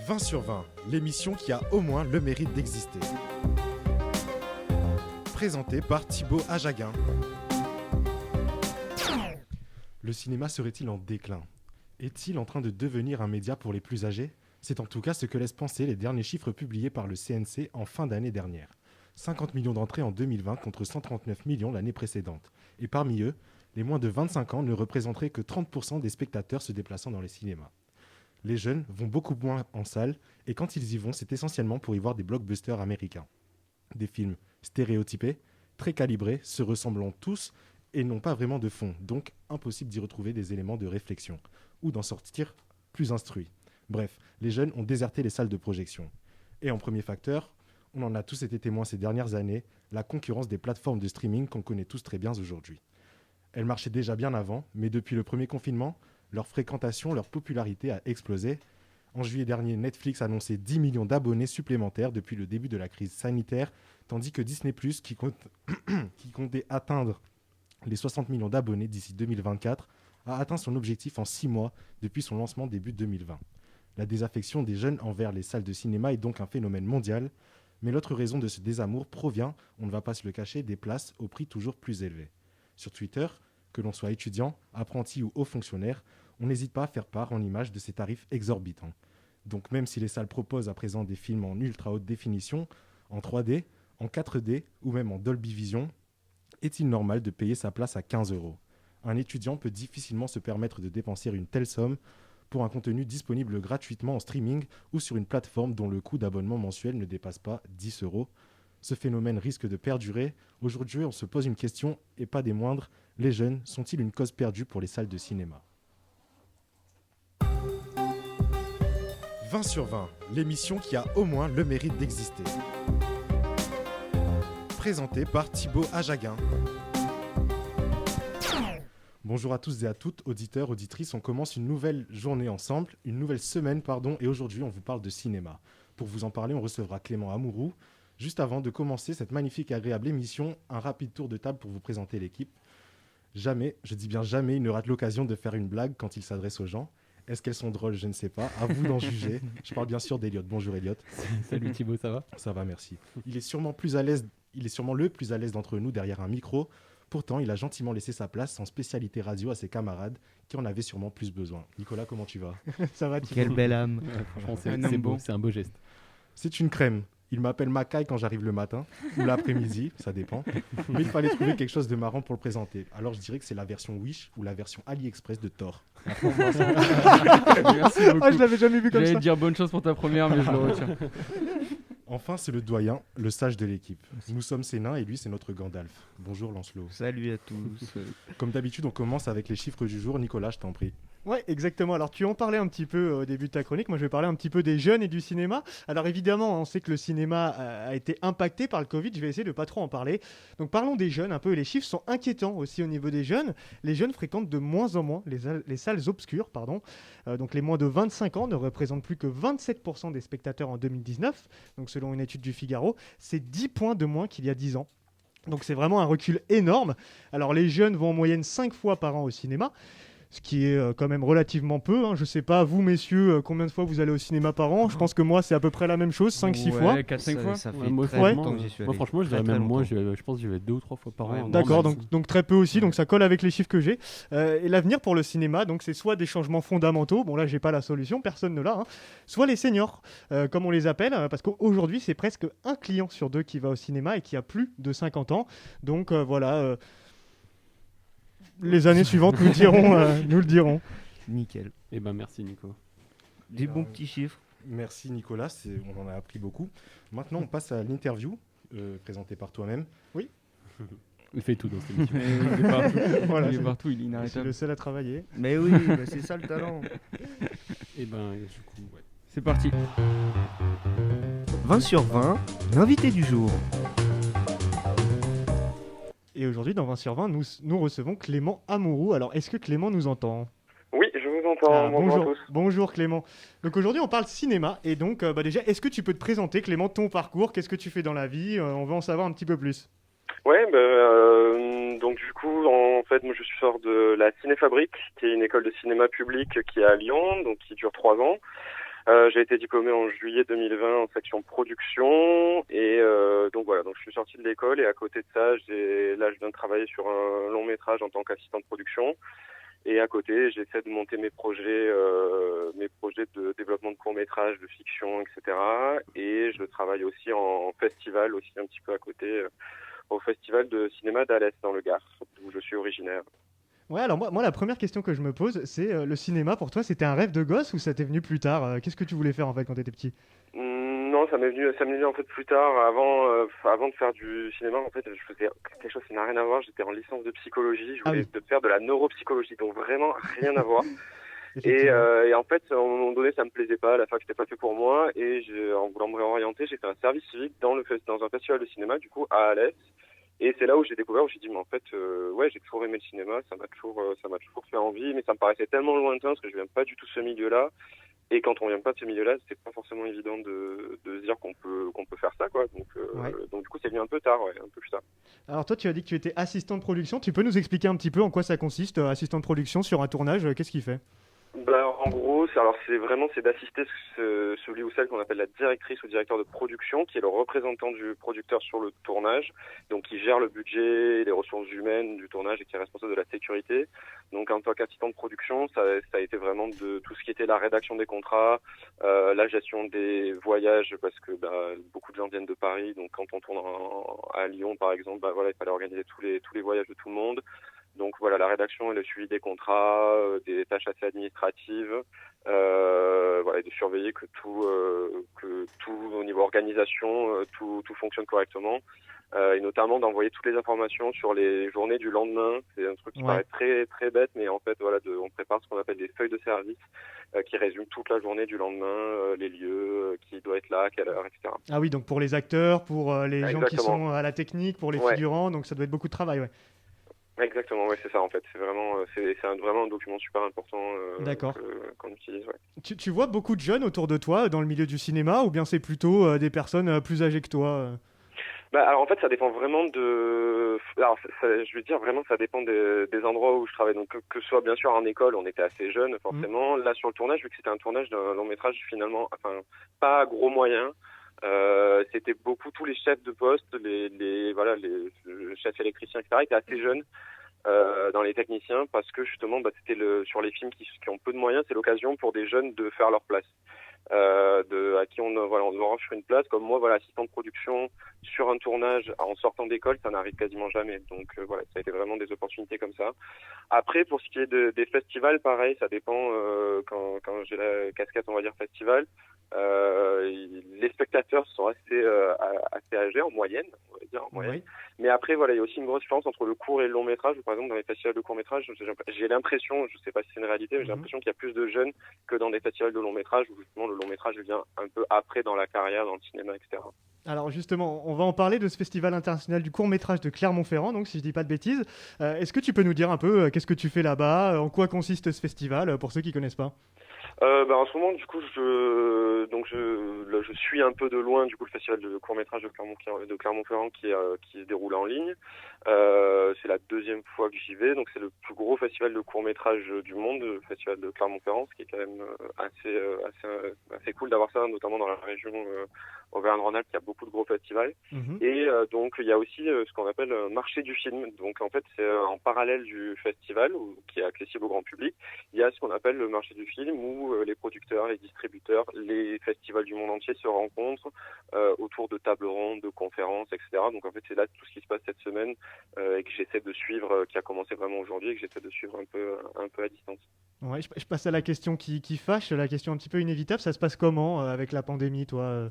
20 sur 20, l'émission qui a au moins le mérite d'exister. Présentée par Thibaut Ajaguin. Le cinéma serait-il en déclin ? Est-il en train de devenir un média pour les plus âgés ? C'est en tout cas ce que laissent penser les derniers chiffres publiés par le CNC en fin d'année dernière. 50 millions d'entrées en 2020 contre 139 millions l'année précédente. Et parmi eux, les moins de 25 ans ne représenteraient que 30% des spectateurs se déplaçant dans les cinémas. Les jeunes vont beaucoup moins en salle et quand ils y vont, c'est essentiellement pour y voir des blockbusters américains. Des films stéréotypés, très calibrés, se ressemblant tous et n'ont pas vraiment de fond, donc impossible d'y retrouver des éléments de réflexion ou d'en sortir plus instruits. Bref, les jeunes ont déserté les salles de projection. Et en premier facteur, on en a tous été témoins ces dernières années, la concurrence des plateformes de streaming qu'on connaît tous très bien aujourd'hui. Elles marchaient déjà bien avant, mais depuis le premier confinement, leur fréquentation, leur popularité a explosé. En juillet dernier, Netflix a annoncé 10 millions d'abonnés supplémentaires depuis le début de la crise sanitaire, tandis que Disney+, qui comptait atteindre les 60 millions d'abonnés d'ici 2024, a atteint son objectif en 6 mois depuis son lancement début 2020. La désaffection des jeunes envers les salles de cinéma est donc un phénomène mondial, mais l'autre raison de ce désamour provient, on ne va pas se le cacher, des places au prix toujours plus élevé. Sur Twitter, que l'on soit étudiant, apprenti ou haut fonctionnaire, on n'hésite pas à faire part en images de ces tarifs exorbitants. Donc même si les salles proposent à présent des films en ultra haute définition, en 3D, en 4D ou même en Dolby Vision, est-il normal de payer sa place à 15 €? Un étudiant peut difficilement se permettre de dépenser une telle somme pour un contenu disponible gratuitement en streaming ou sur une plateforme dont le coût d'abonnement mensuel ne dépasse pas 10 €. Ce phénomène risque de perdurer. Aujourd'hui, on se pose une question, et pas des moindres. Les jeunes sont-ils une cause perdue pour les salles de cinéma ? 20 sur 20, l'émission qui a au moins le mérite d'exister. Présentée par Thibaut Ajaguin. Bonjour à tous et à toutes, auditeurs, auditrices. On commence une nouvelle journée ensemble, une nouvelle semaine, et aujourd'hui on vous parle de cinéma. Pour vous en parler, on recevra Clément Amouroux. Juste avant de commencer cette magnifique et agréable émission, un rapide tour de table pour vous présenter l'équipe. Jamais, je dis bien jamais, il ne rate l'occasion de faire une blague quand il s'adresse aux gens. Est-ce qu'elles sont drôles ? Je ne sais pas. À vous d'en juger. Je parle bien sûr d'Eliott. Bonjour Eliott. Salut Thibaut, ça va ? Ça va, merci. Il est sûrement le plus à l'aise d'entre nous derrière un micro. Pourtant, il a gentiment laissé sa place en spécialité radio à ses camarades qui en avaient sûrement plus besoin. Nicolas, comment tu vas ? Ça va, Thibaut. Quelle belle âme. Franchement, c'est beau, c'est un beau geste. C'est une crème. Il m'appelle Macaille quand j'arrive le matin ou l'après-midi, ça dépend. Mais il fallait trouver quelque chose de marrant pour le présenter. Alors je dirais que c'est la version Wish ou la version AliExpress de Thor. Merci beaucoup. Ah, je l'avais jamais vu comme ça. J'allais dire bonne chance pour ta première, mais je le retiens. Enfin, c'est le doyen, le sage de l'équipe. Nous sommes ses nains et lui, c'est notre Gandalf. Bonjour Lancelot. Salut à tous. Comme d'habitude, on commence avec les chiffres du jour. Nicolas, je t'en prie. Ouais, exactement. Alors, tu en parlais un petit peu au début de ta chronique. Moi, je vais parler un petit peu des jeunes et du cinéma. Alors, évidemment, on sait que le cinéma a été impacté par le Covid. Je vais essayer de pas trop en parler. Donc, parlons des jeunes un peu. Les chiffres sont inquiétants aussi au niveau des jeunes. Les jeunes fréquentent de moins en moins les salles obscures. Donc, les moins de 25 ans ne représentent plus que 27% des spectateurs en 2019. Donc, selon une étude du Figaro, c'est 10 points de moins qu'il y a 10 ans. Donc, c'est vraiment un recul énorme. Alors, les jeunes vont en moyenne 5 fois par an au cinéma, ce qui est quand même relativement peu. Je ne sais pas, vous messieurs, combien de fois vous allez au cinéma par an ? Je pense que moi, c'est à peu près la même chose, 5-6 fois. 4-5 fois. Ça fait moi, très ouais. longtemps que j'y suis allé. Moi, franchement, je dirais Très, même très moi, longtemps. je pense que j'y vais 2 ou 3 fois par an. D'accord, donc très peu aussi, donc ça colle avec les chiffres que j'ai. Et l'avenir pour le cinéma, donc c'est soit des changements fondamentaux, bon là j'ai pas la solution, personne ne l'a, soit les seniors, comme on les appelle, parce qu'aujourd'hui c'est presque un client sur 2 qui va au cinéma et qui a plus de 50 ans. Donc voilà, les années suivantes nous le diront. Nickel. Eh ben merci Nico. Des bons petits chiffres. Merci Nicolas, on en a appris beaucoup. Maintenant, on passe à l'interview présentée par toi-même. Oui. Il fait tout dans cette émission. Il est partout. Voilà, Il est c'est- partout, il est Je suis inarrêtable. le seul à travailler. Mais oui, c'est ça le talent. Et ben du coup, ouais. C'est parti. 20 sur 20, l'invité du jour. Et aujourd'hui, dans 20 sur 20, nous recevons Clément Amouroux. Alors, est-ce que Clément nous entend ? Oui, je vous entends. Ah, Bonjour à bonjour, tous. bonjour Clément. Donc aujourd'hui on parle cinéma et donc déjà est-ce que tu peux te présenter Clément ton parcours, qu'est-ce que tu fais dans la vie, on veut en savoir un petit peu plus. Ouais, donc du coup, en fait, moi je suis sort de la Cinéfabrique, qui est une école de cinéma public qui est à Lyon, donc qui dure 3 ans. J'ai été diplômé en juillet 2020 en section production et donc voilà, donc je suis sorti de l'école et à côté de ça, là je viens de travailler sur un long métrage en tant qu'assistant de production et à côté j'essaie de monter mes projets de développement de courts-métrages, de fiction, etc. Et je travaille aussi en festival aussi un petit peu à côté au festival de cinéma d'Alès dans le Gard d'où je suis originaire. Ouais, alors moi, la première question que je me pose, c'est le cinéma pour toi, c'était un rêve de gosse ou ça t'est venu plus tard? Qu'est-ce que tu voulais faire en fait quand t'étais petit? Non, ça m'est venu en fait plus tard. Avant de faire du cinéma, en fait, je faisais quelque chose qui n'a rien à voir. J'étais en licence de psychologie. Je Ah voulais oui, faire de la neuropsychologie, donc vraiment rien à voir. effectivement. Et en fait, à un moment donné, ça me plaisait pas. La fac, c'était pas fait pour moi. Et en voulant me réorienter, j'ai fait un service civique dans un festival de cinéma, du coup, à Alès. Et c'est là où j'ai découvert, où j'ai dit, mais en fait, ouais, j'ai toujours aimé le cinéma, ça m'a toujours fait envie, mais ça me paraissait tellement lointain parce que je viens pas du tout de ce milieu-là. Et quand on vient pas de ce milieu-là, c'est pas forcément évident de se dire qu'on peut faire ça, quoi. Ouais. Donc du coup, c'est venu un peu tard, ouais, un peu plus tard. Alors toi, tu as dit que tu étais assistant de production. Tu peux nous expliquer un petit peu en quoi ça consiste, assistant de production sur un tournage? Qu'est-ce qu'il fait? Bah, en gros, c'est d'assister celui ou celle qu'on appelle la directrice ou directeur de production, qui est le représentant du producteur sur le tournage, donc qui gère le budget et les ressources humaines du tournage et qui est responsable de la sécurité. Donc en tant qu'assistant de production, ça a été vraiment de tout ce qui était la rédaction des contrats, la gestion des voyages, parce que beaucoup de gens viennent de Paris, donc quand on tourne à Lyon par exemple, voilà, il fallait organiser tous les voyages de tout le monde. Donc voilà, la rédaction et le suivi des contrats, des tâches assez administratives, voilà, et de surveiller que tout au niveau organisation, tout fonctionne correctement, et notamment d'envoyer toutes les informations sur les journées du lendemain. C'est un truc qui paraît très très bête, mais en fait voilà, on prépare ce qu'on appelle des feuilles de service qui résument toute la journée du lendemain, les lieux, qui doit être là, à quelle heure, etc. Ah oui, donc pour les acteurs, pour les gens qui Exactement. sont à la technique, pour les Ouais. figurants, donc ça doit être beaucoup de travail, ouais. Exactement, ouais, c'est ça en fait. C'est vraiment, vraiment un document super important D'accord. qu'on utilise. Ouais. Tu vois beaucoup de jeunes autour de toi dans le milieu du cinéma ou bien c'est plutôt des personnes plus âgées que toi? Alors en fait, ça dépend vraiment de. Alors, je veux dire vraiment, ça dépend des endroits où je travaille. Donc que ce soit bien sûr en école, on était assez jeunes forcément. Là sur le tournage, vu que c'était un tournage d'un long métrage finalement, enfin pas à gros moyens. C'était beaucoup tous les chefs de poste, voilà, les chefs électriciens, etc. étaient assez jeunes dans les techniciens parce que justement, c'était sur les films qui ont peu de moyens, c'est l'occasion pour des jeunes de faire leur place. À qui on leur offre une place, comme moi, voilà, assistant de production sur un tournage en sortant d'école, ça n'arrive quasiment jamais. Donc voilà, ça a été vraiment des opportunités comme ça. Après, pour ce qui est des festivals, pareil, ça dépend. Quand j'ai la casquette, on va dire festival, les spectateurs sont assez âgés en moyenne, on va dire en moyenne. Oui. Mais après, voilà, il y a aussi une grosse différence entre le court et le long métrage. Par exemple, dans les festivals de court métrage, j'ai l'impression, je sais pas si c'est une réalité, mais j'ai l'impression qu'il y a plus de jeunes que dans des festivals de long métrage où justement le long métrage vient un peu après dans la carrière, dans le cinéma, etc. Alors justement, on va en parler de ce festival international du court-métrage de Clermont-Ferrand, donc si je dis pas de bêtises. Est-ce que tu peux nous dire un peu qu'est-ce que tu fais là-bas, en quoi consiste ce festival, pour ceux qui connaissent pas? En ce moment, du coup, je suis un peu de loin du coup le festival de court-métrage de Clermont-Ferrand qui se déroule en ligne. C'est la deuxième fois que j'y vais, donc c'est le plus gros festival de court-métrage du monde, le festival de Clermont-Ferrand, ce qui est quand même assez cool d'avoir ça, notamment dans la région Auvergne-Rhône-Alpes, qui a beaucoup de gros festivals. Mhm. Et donc il y a aussi ce qu'on appelle un marché du film. Donc en fait, c'est en parallèle du festival qui est accessible au grand public. Il y a ce qu'on appelle le marché du film où les producteurs, les distributeurs, les festivals du monde entier se rencontrent autour de tables rondes, de conférences, etc. Donc en fait, c'est là tout ce qui se passe cette semaine et que j'essaie de suivre, qui a commencé vraiment aujourd'hui et que j'essaie de suivre un peu à distance. Ouais, je passe à la question qui fâche, la question un petit peu inévitable. Ça se passe comment avec la pandémie, toi?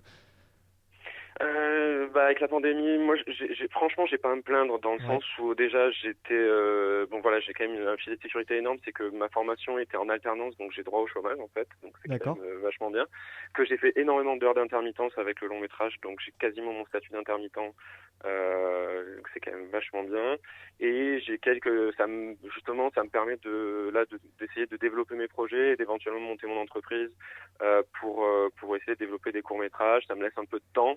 Avec la pandémie, moi, franchement, j'ai pas à me plaindre dans le sens où déjà j'étais, j'ai quand même un filet de sécurité énorme, c'est que ma formation était en alternance, donc j'ai droit au chômage en fait, donc c'est quand même vachement bien. Que j'ai fait énormément d'heures d'intermittence avec le long métrage, donc j'ai quasiment mon statut d'intermittent, donc c'est quand même vachement bien. Et j'ai ça me permet d'essayer de développer mes projets et d'éventuellement monter mon entreprise pour essayer de développer des courts métrages. Ça me laisse un peu de temps.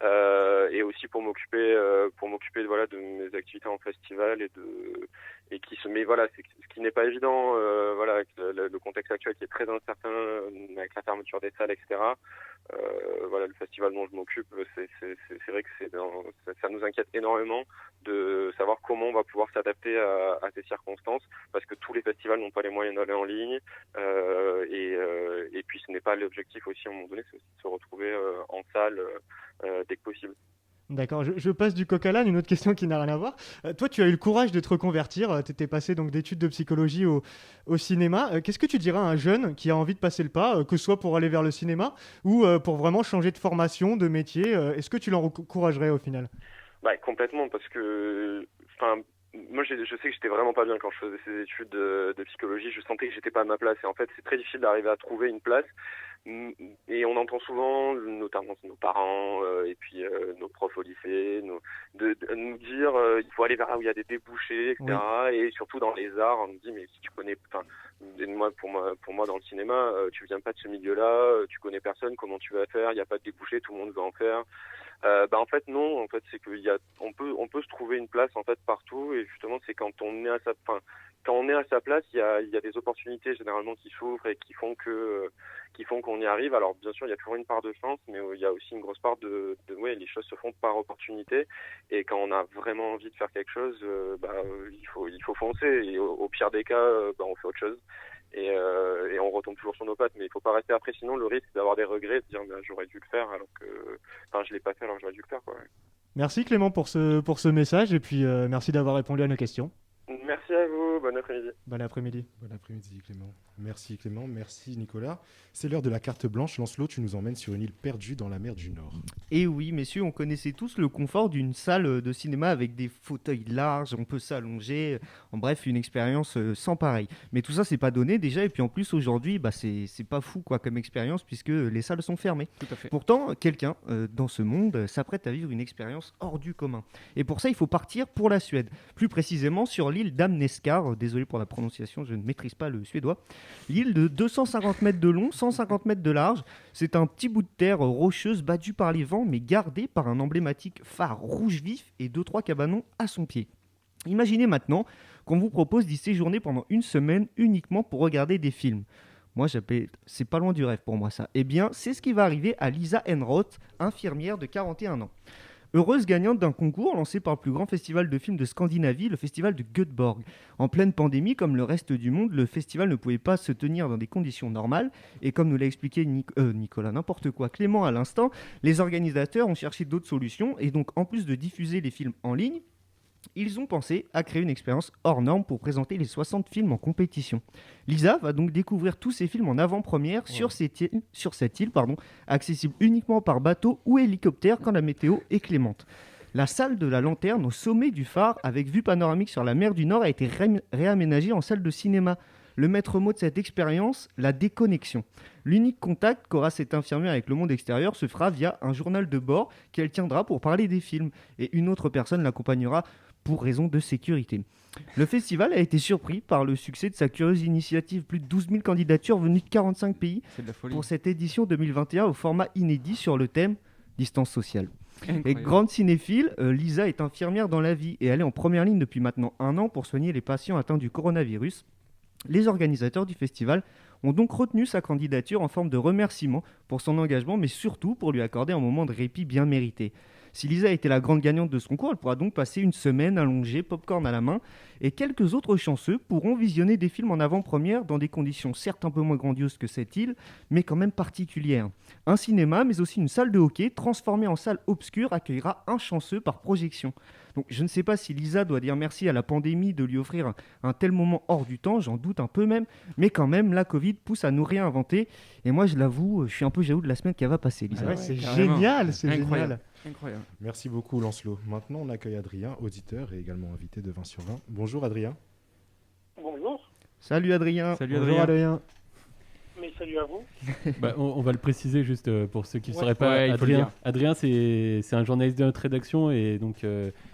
et aussi pour m'occuper voilà de mes activités en festival et qui se met voilà, c'est ce qui n'est pas évident voilà avec le contexte actuel qui est très incertain avec la fermeture des salles, etc. Voilà, le festival dont je m'occupe, c'est vrai que ça nous inquiète énormément de savoir comment on va pouvoir s'adapter à ces circonstances, parce que tous les festivals n'ont pas les moyens d'aller en ligne, et puis ce n'est pas l'objectif aussi à un moment donné, c'est aussi de se retrouver en salle dès que possible. D'accord, je passe du coq à l'âne, une autre question qui n'a rien à voir. Toi, tu as eu le courage de te reconvertir, tu étais passé donc d'études de psychologie au cinéma. Qu'est-ce que tu dirais à un jeune qui a envie de passer le pas, que ce soit pour aller vers le cinéma ou pour vraiment changer de formation, de métier est-ce que tu l'encouragerais au final? Bah, complètement, parce que moi je sais que j'étais vraiment pas bien quand je faisais ces études de psychologie, je sentais que j'étais pas à ma place, et en fait c'est très difficile d'arriver à trouver une place. Et on entend souvent, notamment nos parents et puis nos profs au lycée, de nous dire il faut aller vers là où il y a des débouchés, etc. Oui. Et surtout dans les arts, on nous dit mais si tu connais, pour moi dans le cinéma, tu viens pas de ce milieu-là, tu connais personne, comment tu vas faire, il n'y a pas de débouchés, tout le monde va en faire. En fait non, en fait c'est on peut se trouver une place en fait partout, et justement c'est quand on est à sa place, il y a des opportunités généralement qui s'ouvrent et qui font qu'on y arrive. Alors bien sûr il y a toujours une part de chance, mais il y a aussi une grosse part les choses se font par opportunité, et quand on a vraiment envie de faire quelque chose, il faut foncer, et au pire des cas on fait autre chose. Et on retombe toujours sur nos pattes, mais il faut pas rester après, sinon le risque d'avoir des regrets, de dire j'aurais dû le faire alors que je l'ai pas fait alors que j'aurais dû le faire, quoi. Merci Clément pour ce message, et puis merci d'avoir répondu à nos questions. Merci à vous, bon après-midi. Bon après-midi. Bon après-midi Clément. Merci Clément, merci Nicolas. C'est l'heure de la carte blanche. Lancelot, tu nous emmènes sur une île perdue dans la mer du Nord. Et oui, messieurs, on connaissait tous le confort d'une salle de cinéma avec des fauteuils larges, on peut s'allonger, en bref, une expérience sans pareil. Mais tout ça, c'est pas donné déjà, et puis en plus, aujourd'hui, c'est pas fou quoi comme expérience, puisque les salles sont fermées. Tout à fait. Pourtant, quelqu'un dans ce monde s'apprête à vivre une expérience hors du commun. Et pour ça, il faut partir pour la Suède, plus précisément sur l'île d'Amneskar. Désolé pour la prononciation, je ne maîtrise pas le suédois. L'île de 250 mètres de long, 150 mètres de large, c'est un petit bout de terre rocheuse battue par les vents, mais gardée par un emblématique phare rouge vif et 2-3 cabanons à son pied. Imaginez maintenant qu'on vous propose d'y séjourner pendant une semaine uniquement pour regarder des films. Moi, c'est pas loin du rêve pour moi ça. Eh bien, c'est ce qui va arriver à Lisa Enroth, infirmière de 41 ans. Heureuse gagnante d'un concours lancé par le plus grand festival de films de Scandinavie, le festival de Göteborg. En pleine pandémie, comme le reste du monde, le festival ne pouvait pas se tenir dans des conditions normales. Et comme nous l'a expliqué Nicolas, n'importe quoi, Clément à l'instant, les organisateurs ont cherché d'autres solutions. Et donc, en plus de diffuser les films en ligne, ils ont pensé à créer une expérience hors norme pour présenter les 60 films en compétition. Lisa va donc découvrir tous ces films en avant-première sur cette île, accessible uniquement par bateau ou hélicoptère quand la météo est clémente. La salle de la lanterne au sommet du phare, avec vue panoramique sur la mer du Nord, a été réaménagée en salle de cinéma. Le maître mot de cette expérience, la déconnexion. L'unique contact qu'aura cette infirmière avec le monde extérieur se fera via un journal de bord qu'elle tiendra pour parler des films. Et une autre personne l'accompagnera pour raison de sécurité. Le festival a été surpris par le succès de sa curieuse initiative. Plus de 12 000 candidatures venues de 45 pays pour cette édition 2021 au format inédit sur le thème « Distance sociale ». Et grande cinéphile, Lisa est infirmière dans la vie et elle est en première ligne depuis maintenant 1 an pour soigner les patients atteints du coronavirus. Les organisateurs du festival ont donc retenu sa candidature en forme de remerciement pour son engagement, mais surtout pour lui accorder un moment de répit bien mérité. Si Lisa était la grande gagnante de ce concours, elle pourra donc passer une semaine allongée, popcorn à la main, et quelques autres chanceux pourront visionner des films en avant-première dans des conditions certes un peu moins grandioses que cette île, mais quand même particulières. Un cinéma, mais aussi une salle de hockey, transformée en salle obscure, accueillera un chanceux par projection. Donc je ne sais pas si Lisa doit dire merci à la pandémie de lui offrir un tel moment hors du temps, j'en doute un peu même, mais quand même la Covid pousse à nous réinventer, et moi je l'avoue, je suis un peu jaloux de la semaine qui va passer, Lisa. Ouais, c'est génial, c'est incroyable. génial. Incroyable. Merci beaucoup Lancelot. Maintenant on accueille Adrien, auditeur et également invité de 20 sur 20. Bonjour Adrien. Bonjour. Salut Adrien. Bonjour Adrien. Mes salut à vous. On va le préciser juste pour ceux qui ne sauraient pas. Ouais, il faut le dire. Adrien, c'est un journaliste de notre rédaction et donc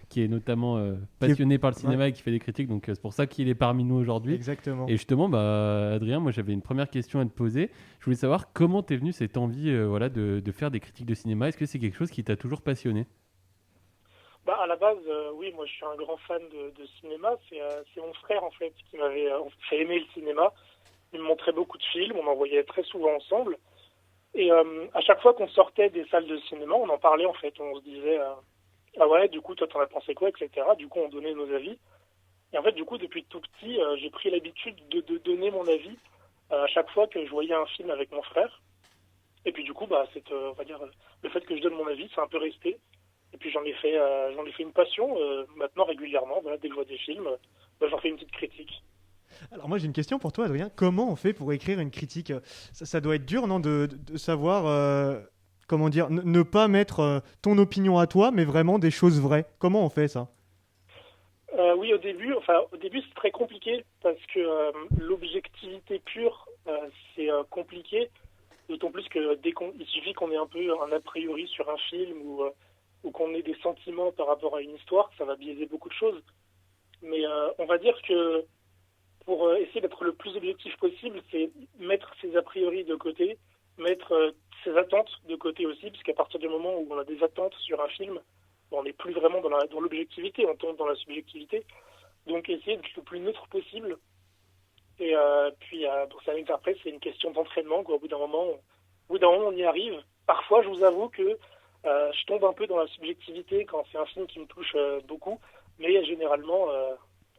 qui est notamment passionné par le cinéma et qui fait des critiques. Donc c'est pour ça qu'il est parmi nous aujourd'hui. Exactement. Et justement, Adrien, moi j'avais une première question à te poser. Je voulais savoir comment t'es venu cette envie de faire des critiques de cinéma. Est-ce que c'est quelque chose qui t'a toujours passionné? À la base, oui, moi je suis un grand fan de cinéma. C'est mon frère en fait qui m'avait fait aimer le cinéma. Il me montrait beaucoup de films, on en voyait très souvent ensemble. Et à chaque fois qu'on sortait des salles de cinéma, on en parlait en fait. On se disait ah ouais, du coup toi t'en as pensé quoi, etc. Du coup on donnait nos avis. Et en fait du coup depuis tout petit, j'ai pris l'habitude de donner mon avis à chaque fois que je voyais un film avec mon frère. Et puis du coup on va dire le fait que je donne mon avis, c'est un peu resté. Et puis j'en ai fait une passion. Maintenant régulièrement, dès que je vois des films, j'en fais une petite critique. Alors moi j'ai une question pour toi, Adrien. Comment on fait pour écrire une critique? Ça doit être dur, non, de savoir comment dire, ne pas mettre ton opinion à toi, mais vraiment des choses vraies. Comment on fait ça? Oui, au début c'est très compliqué parce que l'objectivité pure, c'est compliqué. D'autant plus que il suffit qu'on ait un peu un a priori sur un film ou qu'on ait des sentiments par rapport à une histoire, ça va biaiser beaucoup de choses. Mais on va dire que pour essayer d'être le plus objectif possible, c'est mettre ses a priori de côté, mettre ses attentes de côté aussi, parce qu'à partir du moment où on a des attentes sur un film, on n'est plus vraiment dans l'objectivité, on tombe dans la subjectivité. Donc essayer d'être le plus neutre possible. Et puis pour ça, après, c'est une question d'entraînement, quoi. Au bout d'un moment, on y arrive. Parfois, je vous avoue que je tombe un peu dans la subjectivité quand c'est un film qui me touche beaucoup, mais généralement,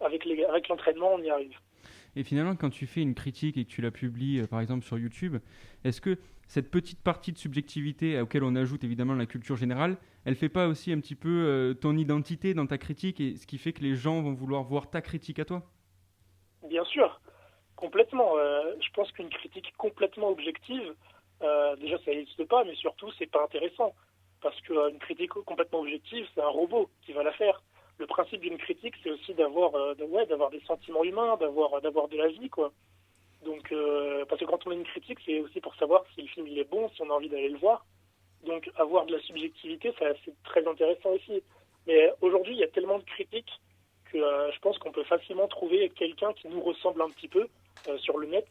avec l'entraînement, on y arrive. Et finalement, quand tu fais une critique et que tu la publies, par exemple, sur YouTube, est-ce que cette petite partie de subjectivité à laquelle on ajoute évidemment la culture générale, elle fait pas aussi un petit peu ton identité dans ta critique et ce qui fait que les gens vont vouloir voir ta critique à toi? Bien sûr, complètement. Je pense qu'une critique complètement objective, déjà ça n'existe pas, mais surtout c'est pas intéressant. Parce qu'une critique complètement objective, c'est un robot qui va la faire. Le principe d'une critique, c'est aussi d'avoir des sentiments humains, d'avoir de la vie, quoi. Donc, parce que quand on a une critique, c'est aussi pour savoir si le film il est bon, si on a envie d'aller le voir. Donc, avoir de la subjectivité, c'est très intéressant aussi. Mais aujourd'hui, il y a tellement de critiques que je pense qu'on peut facilement trouver quelqu'un qui nous ressemble un petit peu sur le net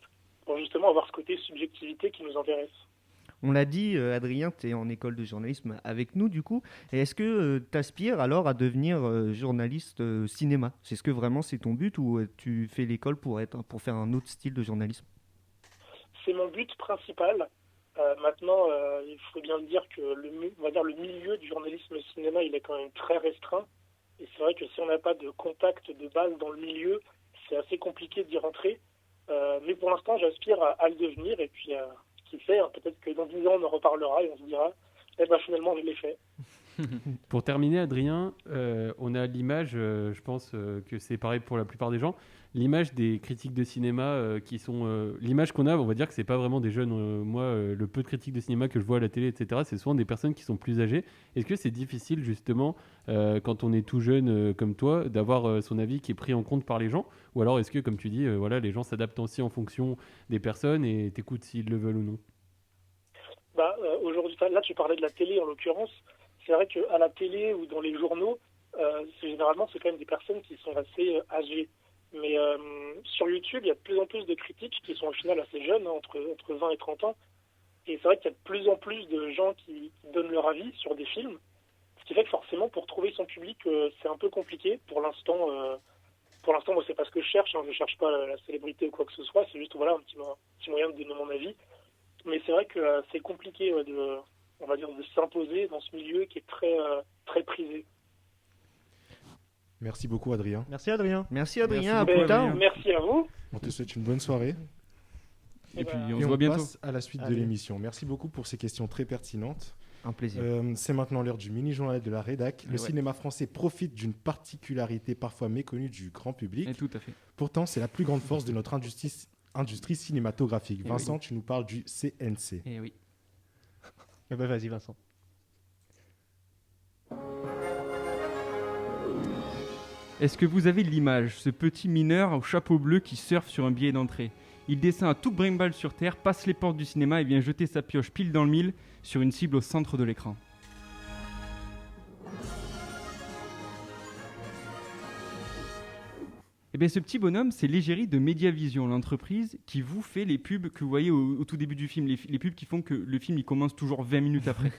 pour justement avoir ce côté subjectivité qui nous intéresse. On l'a dit, Adrien, tu es en école de journalisme avec nous du coup. Et est-ce que tu aspires alors à devenir journaliste cinéma? Est-ce que vraiment c'est ton but ou tu fais l'école pour faire un autre style de journalisme? C'est mon but principal. Maintenant, il faut bien le dire que le milieu du journalisme cinéma, il est quand même très restreint. Et c'est vrai que si on n'a pas de contact de base dans le milieu, c'est assez compliqué d'y rentrer. Mais pour l'instant, j'aspire à le devenir et puis qui sait, peut-être que dans 10 ans on en reparlera et on se dira finalement je l'ai fait. Pour terminer, Adrien, on a l'image, je pense que c'est pareil pour la plupart des gens, l'image des critiques de cinéma qui sont l'image qu'on a, on va dire que c'est pas vraiment des jeunes. Moi, le peu de critiques de cinéma que je vois à la télé, etc., c'est souvent des personnes qui sont plus âgées. Est-ce que c'est difficile justement quand on est tout jeune comme toi d'avoir son avis qui est pris en compte par les gens, ou alors est-ce que, comme tu dis, les gens s'adaptent aussi en fonction des personnes et t'écoutent s'ils le veulent ou non? Aujourd'hui, là tu parlais de la télé en l'occurrence. C'est vrai qu'à la télé ou dans les journaux, généralement c'est quand même des personnes qui sont assez âgées. Mais sur YouTube, il y a de plus en plus de critiques qui sont au final assez jeunes, entre 20 et 30 ans. Et c'est vrai qu'il y a de plus en plus de gens qui donnent leur avis sur des films. Ce qui fait que forcément, pour trouver son public, c'est un peu compliqué. Pour l'instant, moi, c'est pas ce que je cherche. Je cherche pas la célébrité ou quoi que ce soit. C'est juste un petit moyen de donner mon avis. Mais c'est vrai que c'est compliqué de s'imposer dans ce milieu qui est très, très prisé. Merci beaucoup, Adrien. Merci, Adrien. Merci, Adrien. À plus tard. Merci à vous. On te souhaite une bonne soirée. Et puis on Et se on voit bientôt. passe à la suite de l'émission. Merci beaucoup pour ces questions très pertinentes. Un plaisir. C'est maintenant l'heure du mini-journal de la rédac. Le cinéma français profite d'une particularité parfois méconnue du grand public. Et tout à fait. Pourtant, c'est la plus grande force de notre industrie cinématographique. Vincent, tu nous parles du CNC. Eh oui. Vas-y, Vincent. Est-ce que vous avez l'image, ce petit mineur au chapeau bleu qui surfe sur un billet d'entrée? Il descend à toute brimballe sur terre, passe les portes du cinéma et vient jeter sa pioche pile dans le mille sur une cible au centre de l'écran. Eh bien, ce petit bonhomme, c'est l'égérie de Mediavision, l'entreprise qui vous fait les pubs que vous voyez au tout début du film, les pubs qui font que le film il commence toujours 20 minutes après.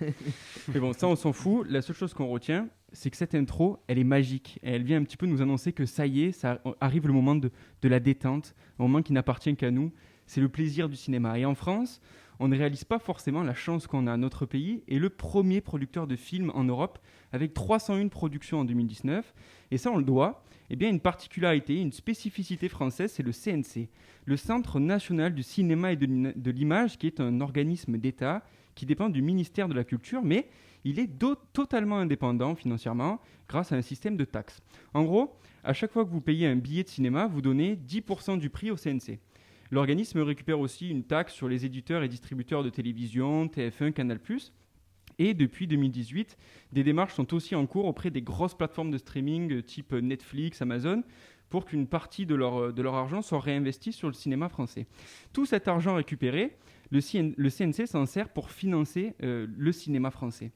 Mais bon, ça on s'en fout. La seule chose qu'on retient, c'est que cette intro, elle est magique. Et elle vient un petit peu nous annoncer que ça y est, ça arrive le moment de la détente, un moment qui n'appartient qu'à nous. C'est le plaisir du cinéma. Et en France, on ne réalise pas forcément la chance qu'on a. Notre pays est le premier producteur de films en Europe, avec 301 productions en 2019. Et ça, on le doit à une particularité, une spécificité française, c'est le CNC, le Centre national du cinéma et de l'image, qui est un organisme d'État qui dépend du ministère de la Culture, mais il est totalement indépendant financièrement grâce à un système de taxes. En gros, à chaque fois que vous payez un billet de cinéma, vous donnez 10% du prix au CNC. L'organisme récupère aussi une taxe sur les éditeurs et distributeurs de télévision, TF1, Canal+. Et depuis 2018, des démarches sont aussi en cours auprès des grosses plateformes de streaming type Netflix, Amazon, pour qu'une partie de leur argent soit réinvestie sur le cinéma français. Tout cet argent récupéré, le CNC s'en sert pour financer le cinéma français.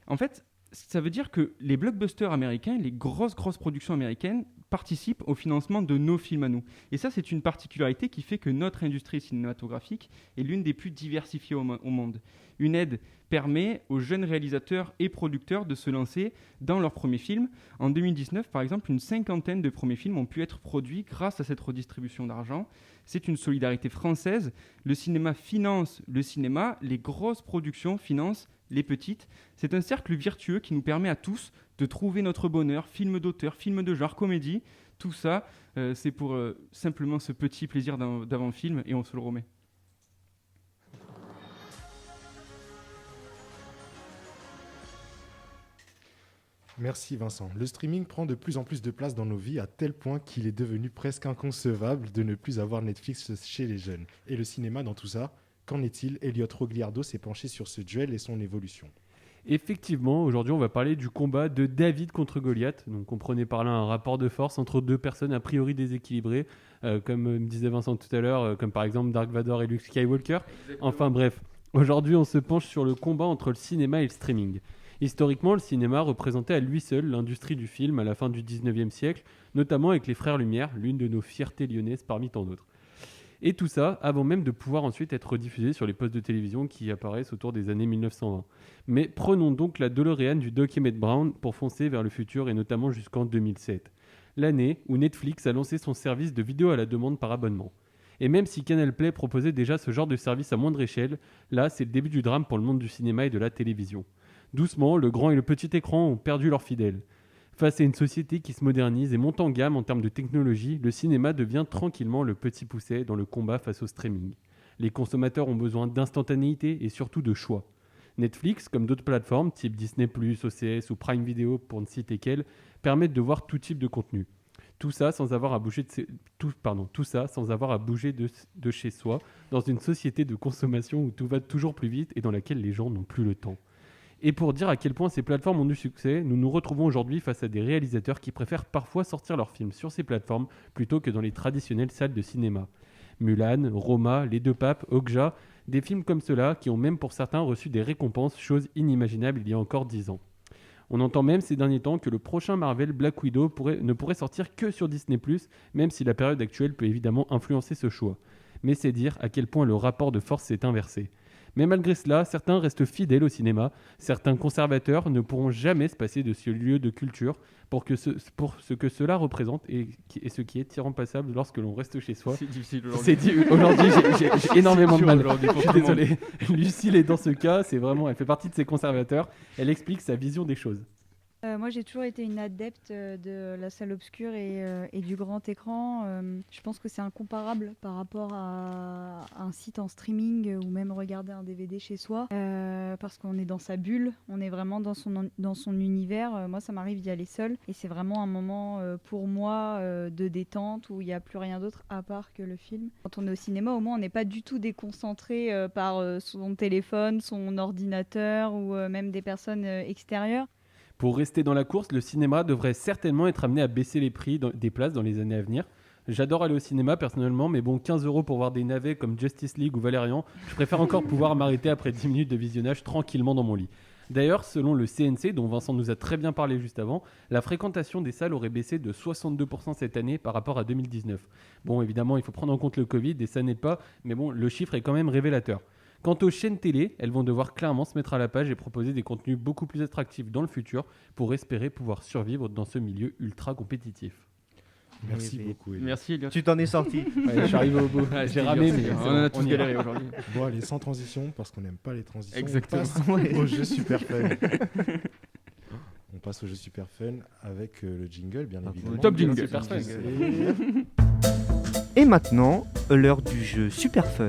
En fait, ça veut dire que les blockbusters américains, les grosses productions américaines, participent au financement de nos films à nous. Et ça, c'est une particularité qui fait que notre industrie cinématographique est l'une des plus diversifiées au monde. Une aide permet aux jeunes réalisateurs et producteurs de se lancer dans leurs premiers films. En 2019, par exemple, une 50aine de premiers films ont pu être produits grâce à cette redistribution d'argent. C'est une solidarité française. Le cinéma finance le cinéma, les grosses productions financent les petites. C'est un cercle vertueux qui nous permet à tous de trouver notre bonheur, film d'auteur, film de genre, comédie. Tout ça, c'est pour simplement ce petit plaisir d'avant-film et on se le remet. Merci Vincent. Le streaming prend de plus en plus de place dans nos vies à tel point qu'il est devenu presque inconcevable de ne plus avoir Netflix chez les jeunes. Et le cinéma dans tout ça, qu'en est-il? Elliot Rogliardo s'est penché sur ce duel et son évolution. Effectivement, aujourd'hui on va parler du combat de David contre Goliath. Donc comprenez par là un rapport de force entre deux personnes a priori déséquilibrées, comme me disait Vincent tout à l'heure, comme par exemple Dark Vador et Luke Skywalker. Exactement. Enfin bref, aujourd'hui on se penche sur le combat entre le cinéma et le streaming. Historiquement, le cinéma représentait à lui seul l'industrie du film à la fin du 19e siècle, notamment avec les Frères Lumière, l'une de nos fiertés lyonnaises parmi tant d'autres. Et tout ça avant même de pouvoir ensuite être rediffusé sur les postes de télévision qui apparaissent autour des années 1920. Mais prenons donc la DeLorean du Doc Emmett Brown pour foncer vers le futur et notamment jusqu'en 2007. L'année où Netflix a lancé son service de vidéo à la demande par abonnement. Et même si Canal Play proposait déjà ce genre de service à moindre échelle, là c'est le début du drame pour le monde du cinéma et de la télévision. Doucement, le grand et le petit écran ont perdu leurs fidèles. Face à une société qui se modernise et monte en gamme en termes de technologie, le cinéma devient tranquillement le petit pousset dans le combat face au streaming. Les consommateurs ont besoin d'instantanéité et surtout de choix. Netflix, comme d'autres plateformes, type Disney+, OCS ou Prime Video pour ne citer qu'elles, permettent de voir tout type de contenu. Tout ça sans avoir à bouger de chez soi, dans une société de consommation où tout va toujours plus vite et dans laquelle les gens n'ont plus le temps. Et pour dire à quel point ces plateformes ont du succès, nous nous retrouvons aujourd'hui face à des réalisateurs qui préfèrent parfois sortir leurs films sur ces plateformes plutôt que dans les traditionnelles salles de cinéma. Mulan, Roma, Les Deux Papes, Okja, des films comme ceux-là qui ont même pour certains reçu des récompenses, chose inimaginable il y a encore 10 ans. On entend même ces derniers temps que le prochain Marvel Black Widow ne pourrait sortir que sur Disney+, même si la période actuelle peut évidemment influencer ce choix. Mais c'est dire à quel point le rapport de force s'est inversé. Mais malgré cela, certains restent fidèles au cinéma, certains conservateurs ne pourront jamais se passer de ce lieu de culture pour ce que cela représente et ce qui est irremplaçable lorsque l'on reste chez soi. C'est difficile aujourd'hui. Aujourd'hui, j'ai énormément de mal. Je suis désolé. Lucille est dans ce cas, elle fait partie de ces conservateurs. Elle explique sa vision des choses. Moi, j'ai toujours été une adepte de la salle obscure et du grand écran. Je pense que c'est incomparable par rapport à un site en streaming ou même regarder un DVD chez soi, parce qu'on est dans sa bulle, on est vraiment dans son univers. Moi, ça m'arrive d'y aller seule et c'est vraiment un moment pour moi de détente où il n'y a plus rien d'autre à part que le film. Quand on est au cinéma, au moins, on n'est pas du tout déconcentré par son téléphone, son ordinateur ou même des personnes extérieures. Pour rester dans la course, le cinéma devrait certainement être amené à baisser les prix des places dans les années à venir. J'adore aller au cinéma personnellement, mais bon, 15 € pour voir des navets comme Justice League ou Valérian, je préfère encore pouvoir m'arrêter après 10 minutes de visionnage tranquillement dans mon lit. D'ailleurs, selon le CNC, dont Vincent nous a très bien parlé juste avant, la fréquentation des salles aurait baissé de 62% cette année par rapport à 2019. Bon, évidemment, il faut prendre en compte le Covid et ça n'aide pas, mais bon, le chiffre est quand même révélateur. Quant aux chaînes télé, elles vont devoir clairement se mettre à la page et proposer des contenus beaucoup plus attractifs dans le futur pour espérer pouvoir survivre dans ce milieu ultra compétitif. Merci beaucoup. Elliot. Merci Elliot. Tu t'en es sorti. Ouais, je suis arrivé au bout. J'ai ramé, mais on a tous y va. galéré aujourd'hui. Bon, allez, sans transition, parce qu'on n'aime pas les transitions. Exactement. On passe au jeu super fun. On passe au jeu super fun avec le jingle, bien évidemment. Top jingle. Super fun. Et maintenant, l'heure du jeu super fun.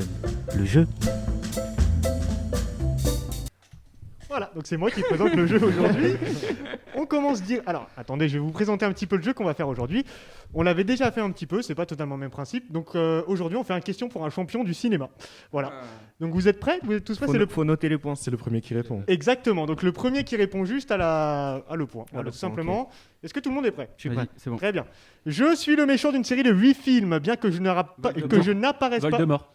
Le jeu. Voilà, donc c'est moi qui présente le jeu aujourd'hui. On commence dire. Alors, attendez, je vais vous présenter un petit peu le jeu qu'on va faire aujourd'hui. On l'avait déjà fait un petit peu, c'est pas totalement le même principe. Donc aujourd'hui, on fait un question pour un champion du cinéma. Voilà. Donc vous êtes prêts? Vous êtes tous prêts? Faut noter les points. C'est le premier qui répond. Exactement. Donc le premier qui répond juste à le point. Voilà, le tout point, simplement. Est-ce que tout le monde est prêt? Je suis Vas-y, prêt. c'est bon. Très bien. Je suis le méchant d'une série de 8 films, bien que je n'apparaisse pas. Voldemort.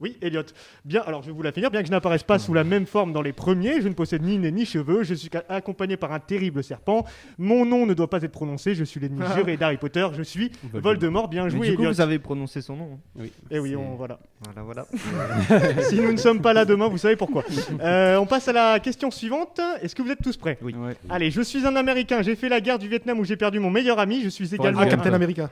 Oui, Elliot. Bien, alors je vais vous la finir. Bien que je n'apparaisse pas sous la même forme dans les premiers, je ne possède ni nez ni cheveux. Je suis accompagné par un terrible serpent. Mon nom ne doit pas être prononcé. Je suis l'ennemi juré d'Harry Potter. Je suis Voldemort. Bien Mais joué, du coup, Elliot. vous avez prononcé son nom. Oui. Eh oui, C'est- voilà. Voilà. Si nous ne sommes pas là demain, vous savez pourquoi. On passe à la question suivante. Est-ce que vous êtes tous prêts? Oui. Ouais. Allez, je suis un Américain. J'ai fait la guerre du Vietnam où j'ai perdu mon meilleur ami. Je suis également. Ah, Captain America.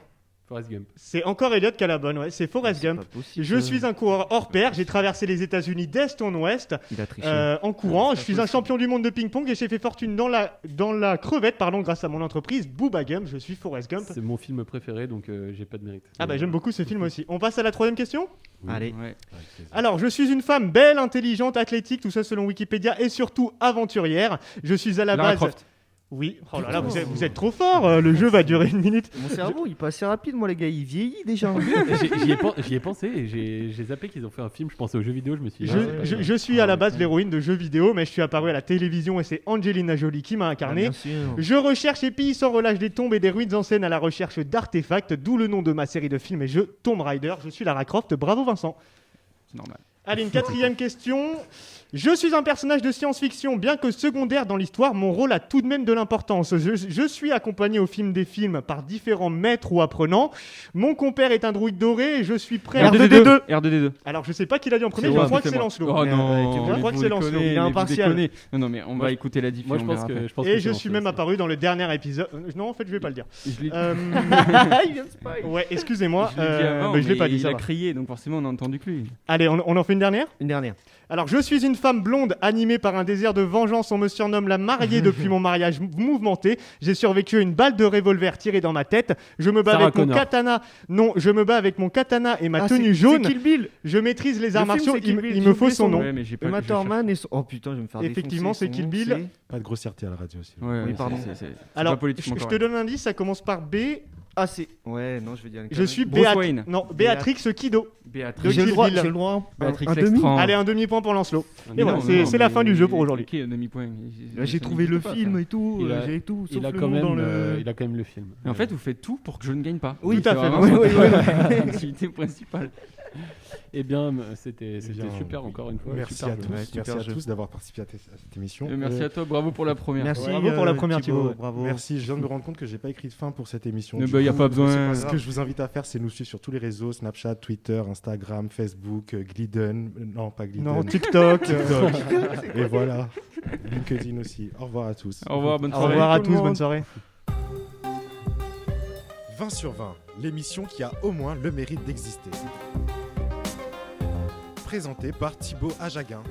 Forrest Gump. C'est encore Elliot qui a la bonne. Ouais, c'est Forrest Gump. Je suis un coureur hors pair. J'ai traversé les États-Unis d'est en ouest. Il a triché. En courant, je suis un champion du monde de ping-pong et j'ai fait fortune dans la crevette, grâce à mon entreprise Booba Gump. Je suis Forrest Gump. C'est mon film préféré, donc j'ai pas de mérite. Ah bah j'aime beaucoup ce film aussi. On passe à la troisième question. Oui. Allez. Ouais. Avec plaisir. Alors, je suis une femme belle, intelligente, athlétique, tout ça selon Wikipédia, et surtout aventurière. Je suis à la Lara base. Croft. Oui. Oh là là, vous êtes trop fort. Le jeu va durer 1 minute. Mon cerveau, il passe assez rapide, moi, les gars. Il vieillit déjà. J'y ai pensé et j'ai zappé qu'ils ont fait un film. Je pensais aux jeux vidéo, je me suis dit. Je suis à la base l'héroïne de jeux vidéo, mais je suis apparu à la télévision et c'est Angelina Jolie qui m'a Ah, incarné. bien sûr. Je recherche et pille sans relâche des tombes et des ruines anciennes à la recherche d'artefacts, d'où le nom de ma série de films et jeux Tomb Raider. Je suis Lara Croft, bravo Vincent. C'est normal. Allez, une quatrième question. Je suis un personnage de science-fiction, bien que secondaire dans l'histoire, mon rôle a tout de même de l'importance. Je suis accompagné au film des films par différents maîtres ou apprenants. Mon compère est un druide doré et je suis prêt à... R2D2. R2D2. Alors, je sais pas qui l'a dit en premier, C'est je moi, crois que c'est moi. Lancelot. Oh non, je mais crois que vous c'est Lancelot. déconnez, Il est mais vous impartial. déconnez. Non, mais on va écouter la diff. Moi, on je pense verra que. après. Je pense Et que je c'est suis lancé même aussi. apparu dans le dernier épisode. Non, en fait, je vais pas le dire. Je l'ai Euh, Il vient de spoil. Ouais, excusez-moi. je l'ai dit avant, mais je l'ai mais pas dit, il ça a va. crié, donc forcément on a entendu que lui. Allez, on en fait une dernière. Une dernière. Alors, je suis une femme blonde animée par un désir de vengeance. On me surnomme la mariée depuis mon mariage mouvementé. J'ai survécu à une balle de revolver tirée dans ma tête. Je me bats Sarah avec mon Connor. katana. Non, je me bats avec mon katana et ma Ah, tenue c'est jaune. Kill Bill. Je maîtrise les arts Le film, martiaux. c'est Kill Bill, Il j'ai me faut oublié son son nom. Ouais, mais j'ai pas Uma je cherche. Thurman et son... Oh putain, je vais me faire Effectivement, défoncer. c'est Kill Son Bill. nom, Pas de grossièreté à la radio aussi. Ouais, Oui, c'est- pardon. c'est Alors, pas politiquement je te correct. donne un indice. Ça commence par B. Ah, c'est... Ouais, non, je vais dire une Je connerie. suis Bruce Wayne. Non, Béatrix Kido. Béatrice. Kill J'ai le droit, Bill. j'ai le droit. Béatrix un demi. Lestrange. Allez, un demi-point pour Lancelot. Un Et voilà, énorme- c'est la fin du jeu pour aujourd'hui. Ok, un demi-point. J'ai trouvé le film et tout. Il a- J'ai tout. Sauf Il a le quand nom dans même le... il a quand même le film. Et en fait, vous faites tout pour que je ne gagne pas. Oui, tout à c'est fait. vraiment Oui, oui, son activité principale. Eh bien, c'était bien, super encore une fois. Merci super à jeu. tous. Ouais, Merci super à jeu. tous d'avoir participé à cette émission. Merci à toi, bravo pour la première. Merci. Bravo pour la première, Thibaut. Bravo. Merci, je viens de me rendre compte que j'ai pas écrit de fin pour cette émission. Ne Du bah, y a coup, pas besoin. Ce que je vous invite à faire, c'est nous suivre sur tous les réseaux, Snapchat, Twitter, Instagram, Facebook, Glidden, non pas Glidden, Non, TikTok. TikTok. Et voilà, LinkedIn aussi. Au revoir à tous. Au revoir, bonne Au soirée. revoir à tout le tous, monde. bonne soirée. 20 sur 20, l'émission qui a au moins le mérite d'exister. Présentée par Thibaut Ajaguin.